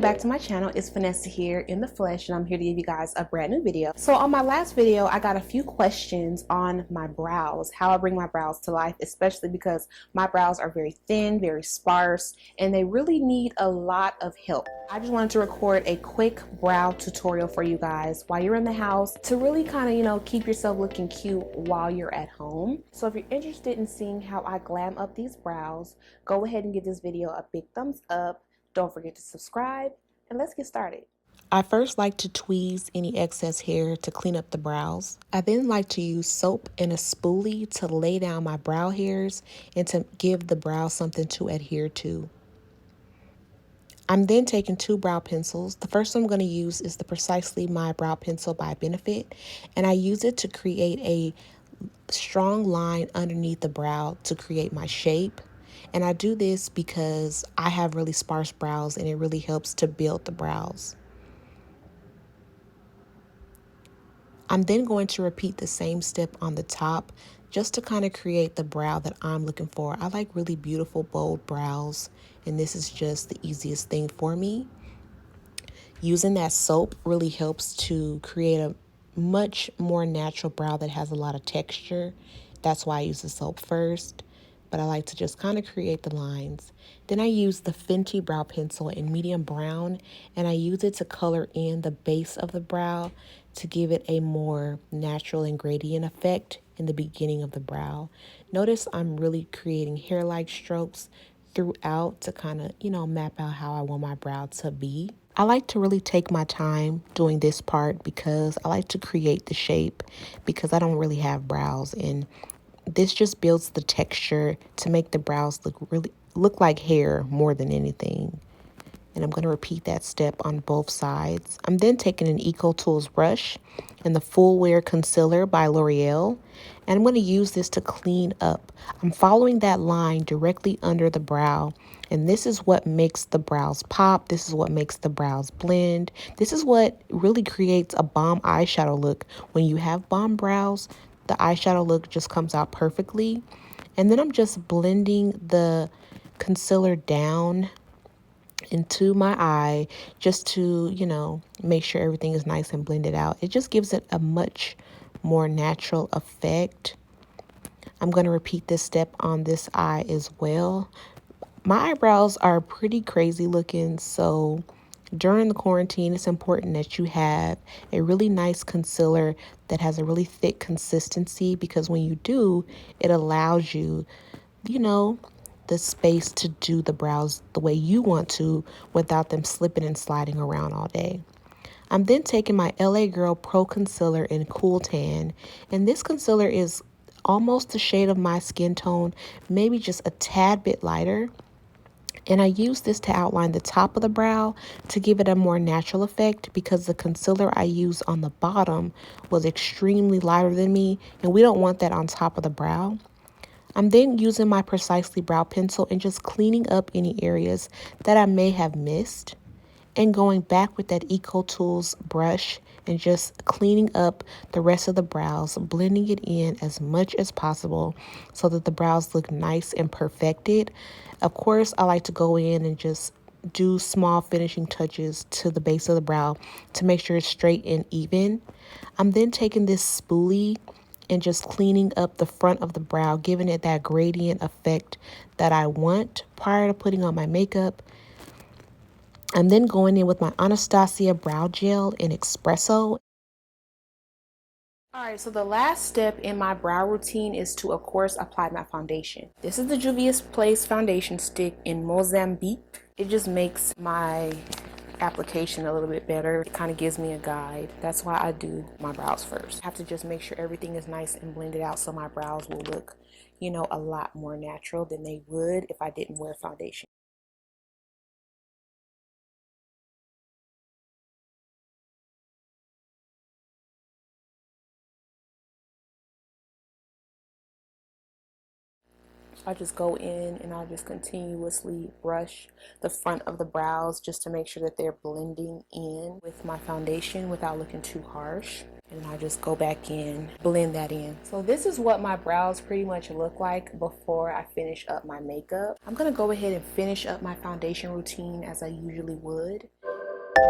back to my channel. It's Vanessa here in the flesh, and I'm here to give you guys a brand new video. So on my last video, I got a few questions on my brows, how I bring my brows to life, especially because my brows are very thin, very sparse, and they really need a lot of help. I just wanted to record a quick brow tutorial for you guys while you're in the house to really kind of, keep yourself looking cute while you're at home. So if you're interested in seeing how I glam up these brows, go ahead and give this video a big thumbs up. Don't forget to subscribe, and let's get started. I first like to tweeze any excess hair to clean up the brows. I then like to use soap and a spoolie to lay down my brow hairs and to give the brow something to adhere to. I'm then taking two brow pencils. The first one I'm going to use is the Precisely My Brow Pencil by Benefit, and I use it to create a strong line underneath the brow to create my shape. And I do this because I have really sparse brows and it really helps to build the brows. I'm then going to repeat the same step on the top just to kind of create the brow that I'm looking for. I like really beautiful, bold brows, and this is just the easiest thing for me. Using that soap really helps to create a much more natural brow that has a lot of texture. That's why I use the soap first, but I like to just kind of create the lines. Then I use the Fenty brow pencil in medium brown, and I use it to color in the base of the brow to give it a more natural and gradient effect in the beginning of the brow. Notice I'm really creating hair-like strokes throughout to kind of, map out how I want my brow to be. I like to really take my time doing this part because I like to create the shape because I don't really have brows, and this just builds the texture to make the brows look like hair more than anything. And I'm going to repeat that step on both sides. I'm then taking an Eco Tools brush and the Full Wear Concealer by L'Oreal, and I'm going to use this to clean up. I'm following that line directly under the brow, and this is what makes the brows pop. This is what makes the brows blend. This is what really creates a bomb eyeshadow look. When you have bomb brows, the eyeshadow look just comes out perfectly. And then I'm just blending the concealer down into my eye just to, make sure everything is nice and blended out. It just gives it a much more natural effect. I'm going to repeat this step on this eye as well. My eyebrows are pretty crazy looking, so during the quarantine, it's important that you have a really nice concealer that has a really thick consistency, because when you do, it allows you, the space to do the brows the way you want to without them slipping and sliding around all day. I'm then taking my LA Girl Pro Concealer in Cool Tan, and this concealer is almost the shade of my skin tone, maybe just a tad bit lighter. And I use this to outline the top of the brow to give it a more natural effect, because the concealer I use on the bottom was extremely lighter than me, and we don't want that on top of the brow. I'm then using my Precisely Brow Pencil and just cleaning up any areas that I may have missed, and going back with that Eco Tools brush and just cleaning up the rest of the brows, blending it in as much as possible so that the brows look nice and perfected. Of course, I like to go in and just do small finishing touches to the base of the brow to make sure it's straight and even. I'm then taking this spoolie and just cleaning up the front of the brow, giving it that gradient effect that I want prior to putting on my makeup. I'm then going in with my Anastasia Brow Gel in Espresso. Alright, so the last step in my brow routine is to, of course, apply my foundation. This is the Juvia's Place foundation stick in Mozambique. It just makes my application a little bit better. It kind of gives me a guide. That's why I do my brows first. I have to just make sure everything is nice and blended out so my brows will look, a lot more natural than they would if I didn't wear foundation. I just go in and I just continuously brush the front of the brows just to make sure that they're blending in with my foundation without looking too harsh. And I just go back in, blend that in. So this is what my brows pretty much look like before I finish up my makeup. I'm gonna go ahead and finish up my foundation routine as I usually would. And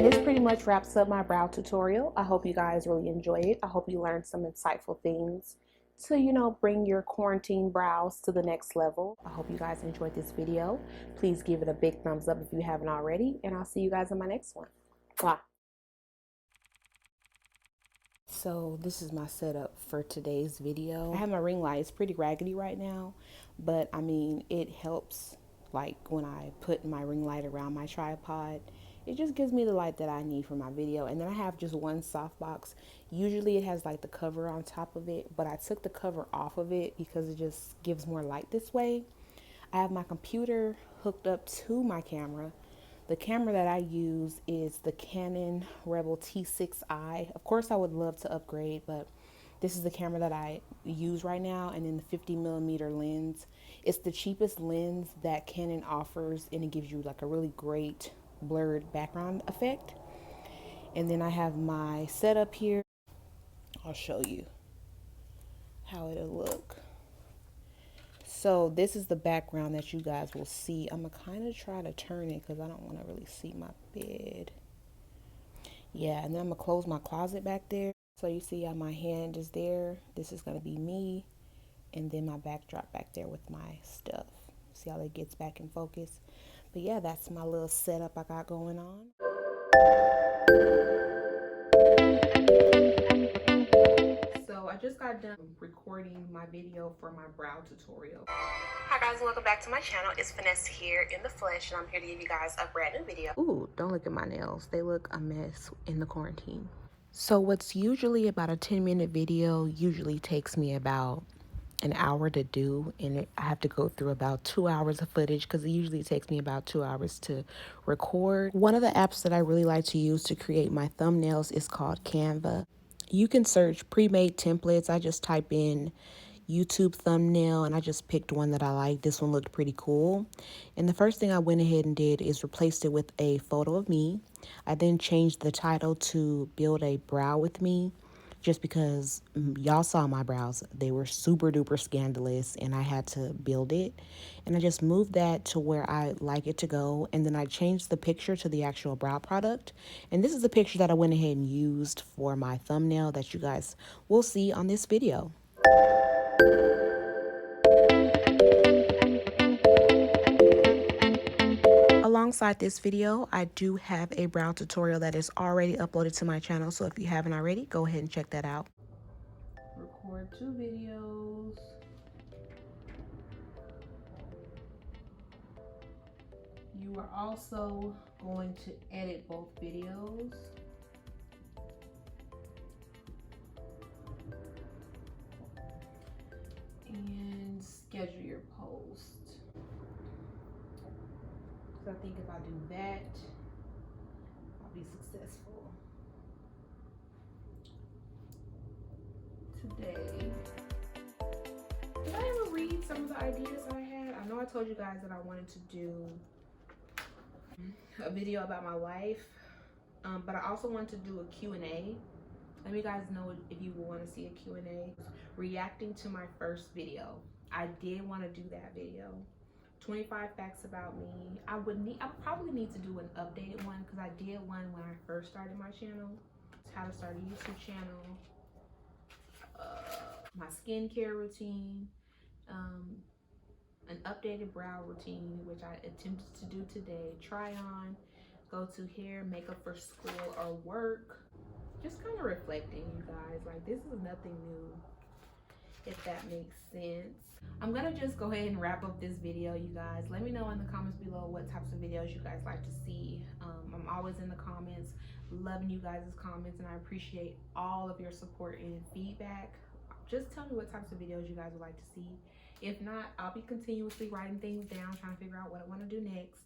this pretty much wraps up my brow tutorial. I hope you guys really enjoyed it. I hope you learned some insightful things to, bring your quarantine brows to the next level. I hope you guys enjoyed this video. Please give it a big thumbs up if you haven't already, and I'll see you guys in my next one. Bye. So this is my setup for today's video. I have my ring light. It's pretty raggedy right now, but I mean, it helps, like when I put my ring light around my tripod. It just gives me the light that I need for my video. And then I have just one softbox. Usually it has like the cover on top of it, but I took the cover off of it because it just gives more light this way. I have my computer hooked up to my camera. The camera that I use is the Canon Rebel T6i. Of course, I would love to upgrade, but this is the camera that I use right now, and then the 50mm lens. It's the cheapest lens that Canon offers, and it gives you like a really great blurred background effect. And then I have my setup here. I'll show you how it'll look. So this is the background that you guys will see. I'm gonna kind of try to turn it because I don't want to really see my bed. Yeah, and then I'm gonna close my closet back there. So you see how my hand is there. This is gonna be me, and then my backdrop back there with my stuff. See how it gets back in focus? But yeah, that's my little setup I got going on. So I just got done recording my video for my brow tutorial. Hi guys, and welcome back to my channel. It's Vanessa here in the flesh, and I'm here to give you guys a brand new video. Ooh, don't look at my nails. They look a mess in the quarantine. So what's usually about a 10-minute video usually takes me about an hour to do, and I have to go through about 2 hours of footage because it usually takes me about 2 hours to record. One of the apps that I really like to use to create my thumbnails is called Canva. You can search pre-made templates. I just type in YouTube thumbnail and I just picked one that I like. This one looked pretty cool. And the first thing I went ahead and did is replaced it with a photo of me. I then changed the title to Build a Brow with Me, just because y'all saw my brows. They were super duper scandalous and I had to build it. And I just moved that to where I like it to go. And then I changed the picture to the actual brow product. And this is the picture that I went ahead and used for my thumbnail that you guys will see on this video. Alongside this video, I do have a brow tutorial that is already uploaded to my channel. So if you haven't already, go ahead and check that out. Record 2 videos. You are also going to edit both videos. And schedule your post. So I think if I do that, I'll be successful. Today, did I ever read some of the ideas I had? I know I told you guys that I wanted to do a video about my life, but I also wanted to do a Q&A. Let me guys know if you want to see a Q&A. Reacting to my first video. I did want to do that video. 25 facts about me. I probably need to do an updated one because I did one when I first started my channel. It's how to start a YouTube channel. My skincare routine. An updated brow routine, which I attempted to do today. Try on, go to hair, makeup for school or work. Just kind of reflecting, you guys. Like, this is nothing new, if that makes sense. I'm gonna just go ahead and wrap up this video, you guys. Let me know in the comments below what types of videos you guys like to see. I'm always in the comments, loving you guys' comments, and I appreciate all of your support and feedback. Just tell me what types of videos you guys would like to see. If not, I'll be continuously writing things down, trying to figure out what I want to do next.